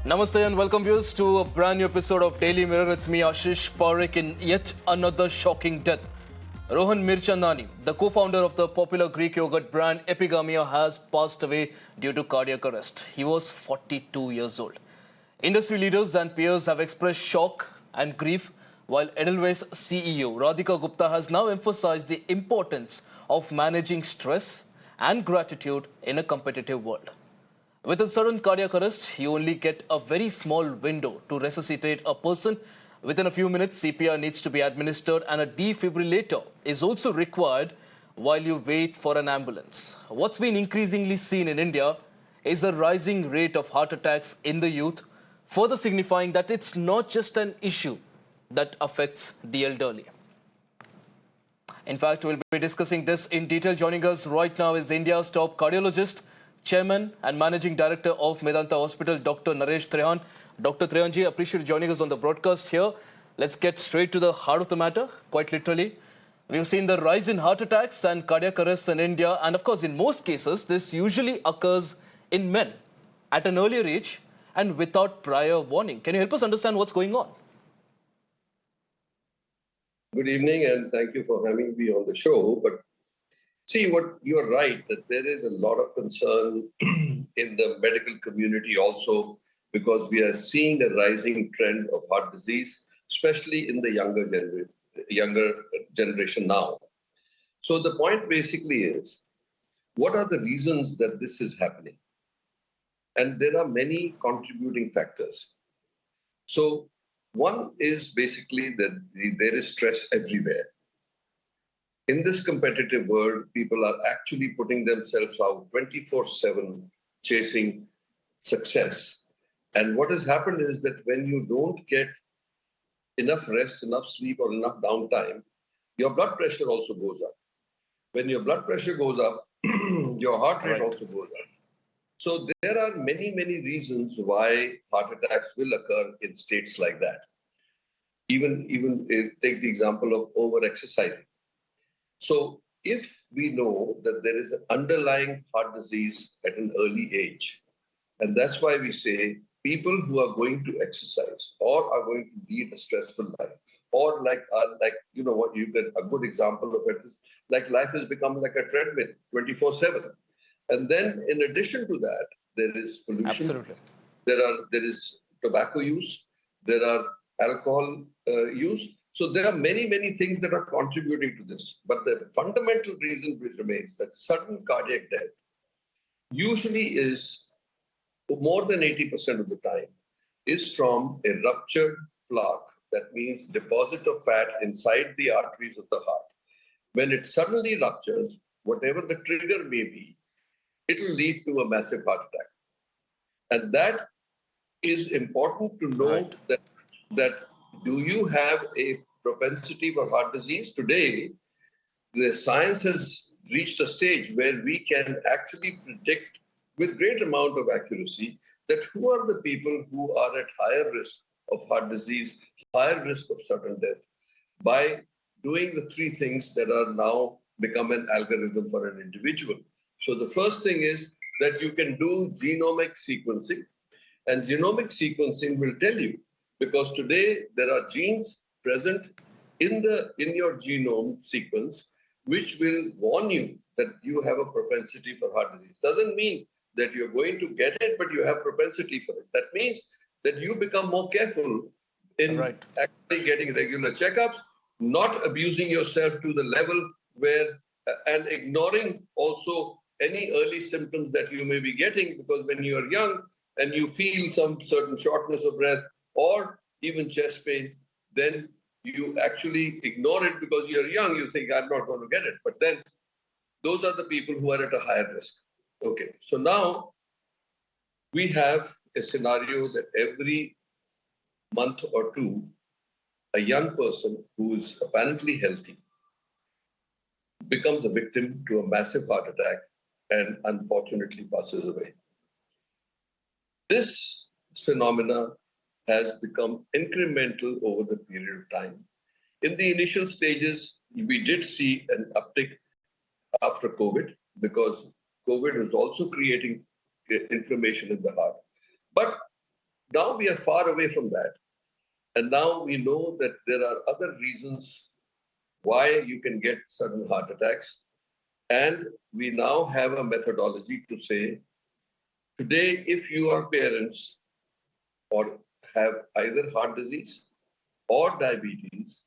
Namaste and welcome viewers to a brand new episode of Daily Mirror. It's me Ashish Pareek in yet another shocking death. Rohan Mirchandani, the co-founder of the popular Greek yogurt brand Epigamia, has passed away due to cardiac arrest. He was 42 years old. Industry leaders and peers have expressed shock and grief, while Edelweiss CEO Radhika Gupta has now emphasized the importance of managing stress and gratitude in a competitive world. With a sudden cardiac arrest, you only get a very small window to resuscitate a person. Within a few minutes, CPR needs to be administered and a defibrillator is also required while you wait for an ambulance. What's been increasingly seen in India is a rising rate of heart attacks in the youth, further signifying that it's not just an issue that affects the elderly. In fact, we'll be discussing this in detail. Joining us right now is India's top cardiologist, Chairman and Managing Director of Medanta Hospital, Dr. Naresh Trehan. Dr. Trehan ji, appreciate you joining us on the broadcast here. Let's get straight to the heart of the matter, quite literally. We've seen the rise in heart attacks and cardiac arrests in India. And of course, in most cases, this usually occurs in men at an earlier age and without prior warning. Can you help us understand what's going on? Good evening, and thank you for having me on the show. But see, what you're right, that there is a lot of concern in the medical community also, because we are seeing a rising trend of heart disease, especially in the younger generation now. So the point basically is, what are the reasons that this is happening? And there are many contributing factors. So one is basically that there is stress everywhere. In this competitive world, people are actually putting themselves out 24/7 chasing success. And what has happened is that when you don't get enough rest, enough sleep, or enough downtime, your blood pressure also goes up. When your blood pressure goes up, your heart rate also goes up. So there are many, many reasons why heart attacks will occur in states like that. Even take the example of over-exercising. So if we know that there is an underlying heart disease at an early age, and that's why we say people who are going to exercise or are going to lead a stressful life, or like you know what, you get a good example of it is like life has become like a treadmill 24/7. And then in addition to that, there is pollution. Absolutely. There is tobacco use, there are alcohol use. So there are many, many things that are contributing to this. But the fundamental reason which remains that sudden cardiac death usually is, more than 80% of the time, is from a ruptured plaque. That means deposit of fat inside the arteries of the heart. When it suddenly ruptures, whatever the trigger may be, it will lead to a massive heart attack. And that is important to know, that do you have a propensity for heart disease? Today, the science has reached a stage where we can actually predict with great amount of accuracy that who are the people who are at higher risk of heart disease, higher risk of sudden death, by doing the three things that are now become an algorithm for an individual. So the first thing is that you can do genomic sequencing, and genomic sequencing will tell you, because today there are genes present in your genome sequence which will warn you that you have a propensity for heart disease. Doesn't mean that you're going to get it, but you have propensity for it. That means that you become more careful in actually getting regular checkups, not abusing yourself to the level where, and ignoring also any early symptoms that you may be getting, because when you are young and you feel some certain shortness of breath or even chest pain, then you actually ignore it because you're young. You think, I'm not going to get it. But then those are the people who are at a higher risk. Okay, so now we have a scenario that every month or two, a young person who is apparently healthy becomes a victim to a massive heart attack and unfortunately passes away. This phenomena has become incremental over the period of time. In the initial stages, we did see an uptick after COVID, because COVID was also creating inflammation in the heart. But Now we are far away from that. And now we know that there are other reasons why you can get sudden heart attacks. And we now have a methodology to say, today, if you are parents or have either heart disease or diabetes,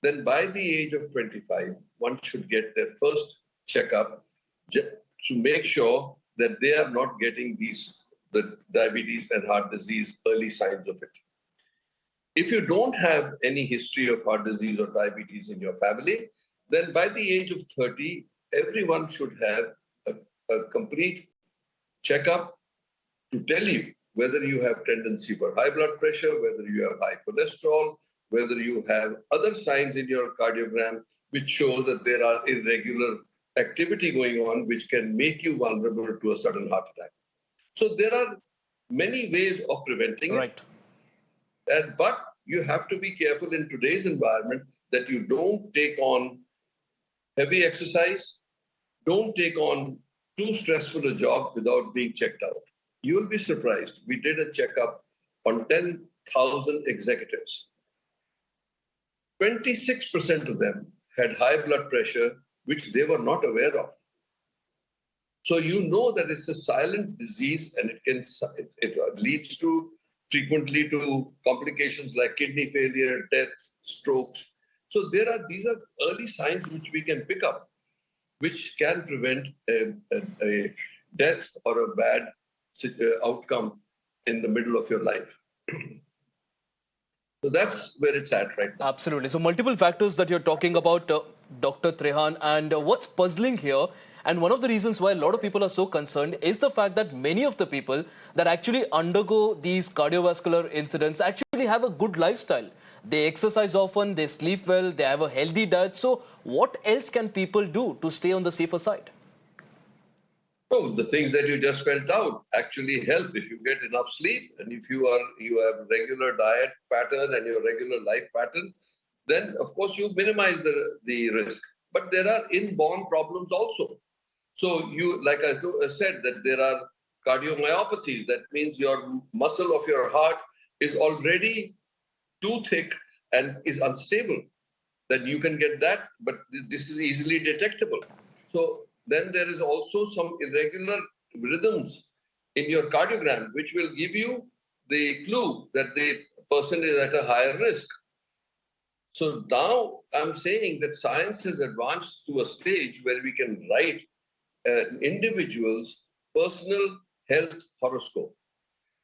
then by the age of 25, one should get their first checkup to make sure that they are not getting the diabetes and heart disease early signs of it. If you don't have any history of heart disease or diabetes in your family, then by the age of 30, everyone should have a complete checkup to tell you whether you have tendency for high blood pressure, whether you have high cholesterol, whether you have other signs in your cardiogram which show that there are irregular activity going on which can make you vulnerable to a sudden heart attack. So there are many ways of preventing it. But you have to be careful in today's environment that you don't take on heavy exercise, don't take on too stressful a job without being checked out. You will be surprised. We did a checkup on 10,000 executives. 26% of them had high blood pressure, which they were not aware of. So you know that it's a silent disease, and it leads to frequently to complications like kidney failure, death, strokes. So these are early signs which we can pick up, which can prevent a death or a bad outcome in the middle of your life. So that's where it's at right now. Absolutely. So multiple factors that you're talking about, Dr. Trehan, and what's puzzling here, and one of the reasons why a lot of people are so concerned is the fact that many of the people that actually undergo these cardiovascular incidents actually have a good lifestyle. They exercise often, they sleep well, they have a healthy diet. So what else can people do to stay on the safer side? Oh, the things that you just spelled out actually help. If you get enough sleep and if you have regular diet pattern and your regular life pattern, then of course you minimize the risk. But there are inborn problems also. So like I said, that there are cardiomyopathies. That means your muscle of your heart is already too thick and is unstable. Then you can get that, but this is easily detectable. So then there is also some irregular rhythms in your cardiogram, which will give you the clue that the person is at a higher risk. So now I'm saying that science has advanced to a stage where we can write an individual's personal health horoscope.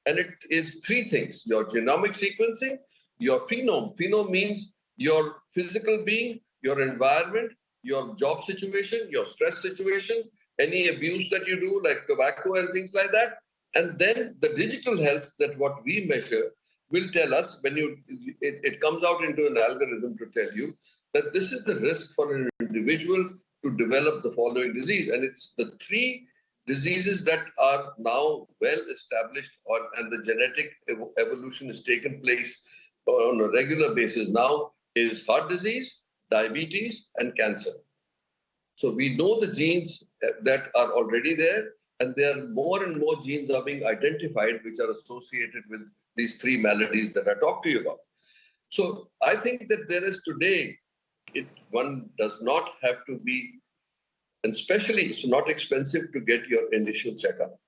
And it is three things: your genomic sequencing, your phenome. Phenome means your physical being, your environment, your job situation, your stress situation, any abuse that you do, like tobacco and things like that. And then the digital health, that what we measure, will tell us when it comes out into an algorithm to tell you that this is the risk for an individual to develop the following disease. And it's the three diseases that are now well established, and the genetic evolution has taken place on a regular basis now, is heart disease, diabetes, and cancer. So we know the genes that are already there, and there are more and more genes are being identified which are associated with these three maladies that I talked to you about. So I think that there is today, one does not have to be, and especially it's not expensive to get your initial checkup.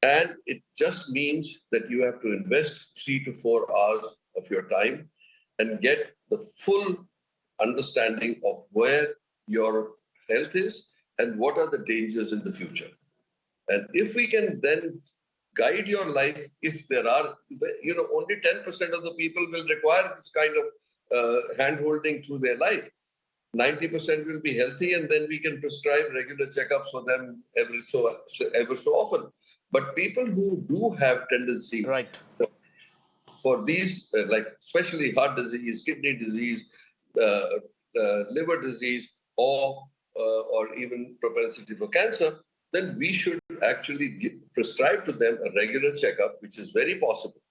And it just means that you have to invest 3 to 4 hours of your time and get the full understanding of where your health is and what are the dangers in the future. And if we can then guide your life, if there are, only 10% of the people will require this kind of hand-holding through their life. 90% will be healthy, and then we can prescribe regular checkups for them ever so often. But people who do have tendency for these, like especially heart disease, kidney disease, liver disease, or even propensity for cancer, then we should actually prescribe to them a regular checkup, which is very possible.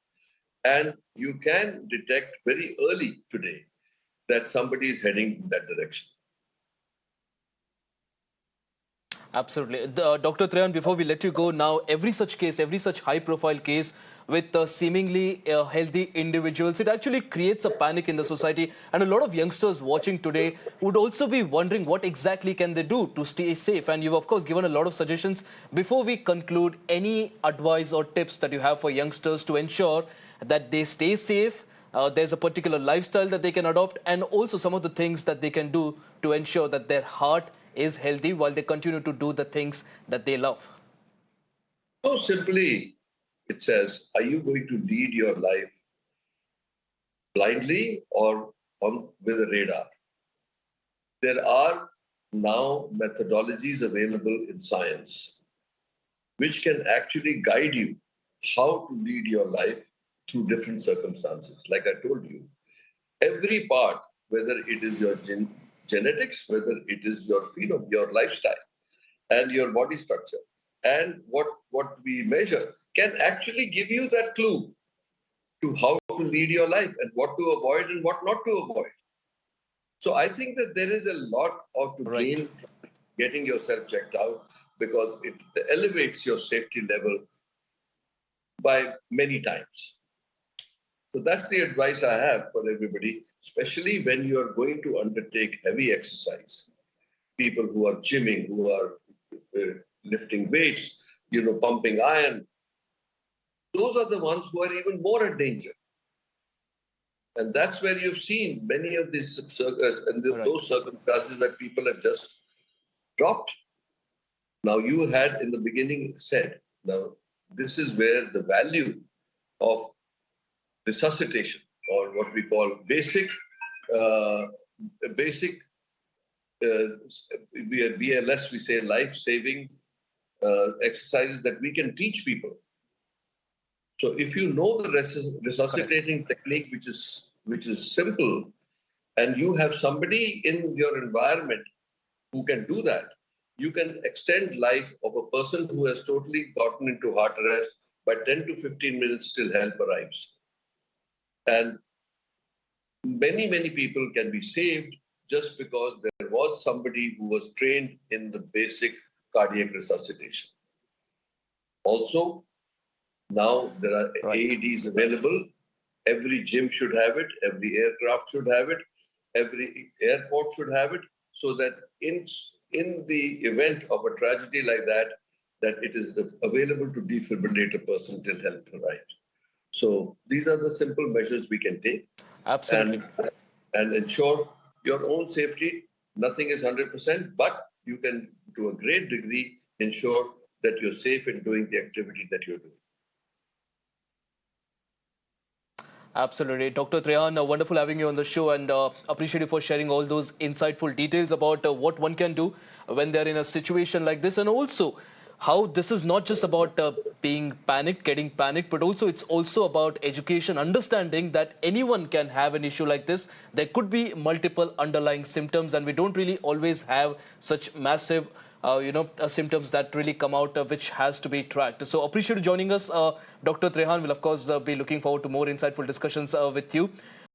And you can detect very early today that somebody is heading in that direction. Absolutely. Dr. Trehan, before we let you go now, every such case, every such high-profile case with seemingly healthy individuals, it actually creates a panic in the society. And a lot of youngsters watching today would also be wondering what exactly can they do to stay safe. And you've, of course, given a lot of suggestions. Before we conclude, any advice or tips that you have for youngsters to ensure that they stay safe? There's a particular lifestyle that they can adopt, and also some of the things that they can do to ensure that their heart is healthy while they continue to do the things that they love. So simply, it says, are you going to lead your life blindly or with a radar? There are now methodologies available in science which can actually guide you how to lead your life through different circumstances. Like I told you, every part, whether it is your genetics, whether it is your phenome, your lifestyle, and your body structure, and what we measure, can actually give you that clue to how to lead your life and what to avoid and what not to avoid. So I think that there is a lot to gain from getting yourself checked out, because it elevates your safety level by many times. So that's the advice I have for everybody, especially when you are going to undertake heavy exercise. People who are gymming, who are lifting weights, pumping iron, those are the ones who are even more at danger. And that's where you've seen many of these those circumstances that people have just dropped. Now, you had in the beginning said, now this is where the value of resuscitation, or what we call basic BLS, we say life-saving exercises that we can teach people. So if you know the resuscitating technique, which is simple, and you have somebody in your environment who can do that, you can extend life of a person who has totally gotten into heart arrest by 10 to 15 minutes till help arrives. And many, many people can be saved just because there was somebody who was trained in the basic cardiac resuscitation. Also, now there are AEDs available. Every gym should have it. Every aircraft should have it. Every airport should have it, so that in the event of a tragedy like that, that it is available to defibrillate a person till help arrives. So these are the simple measures we can take. Absolutely. And ensure your own safety. Nothing is 100%, but you can, to a great degree, ensure that you're safe in doing the activity that you're doing. Absolutely. Dr. Trehan, wonderful having you on the show, and appreciate you for sharing all those insightful details about what one can do when they're in a situation like this, and also how this is not just about being panicked, getting panicked, but also it's also about education, understanding that anyone can have an issue like this. There could be multiple underlying symptoms, and we don't really always have such massive symptoms that really come out, which has to be tracked. So appreciate you joining us, Dr. Trehan. Will of course be looking forward to more insightful discussions with you.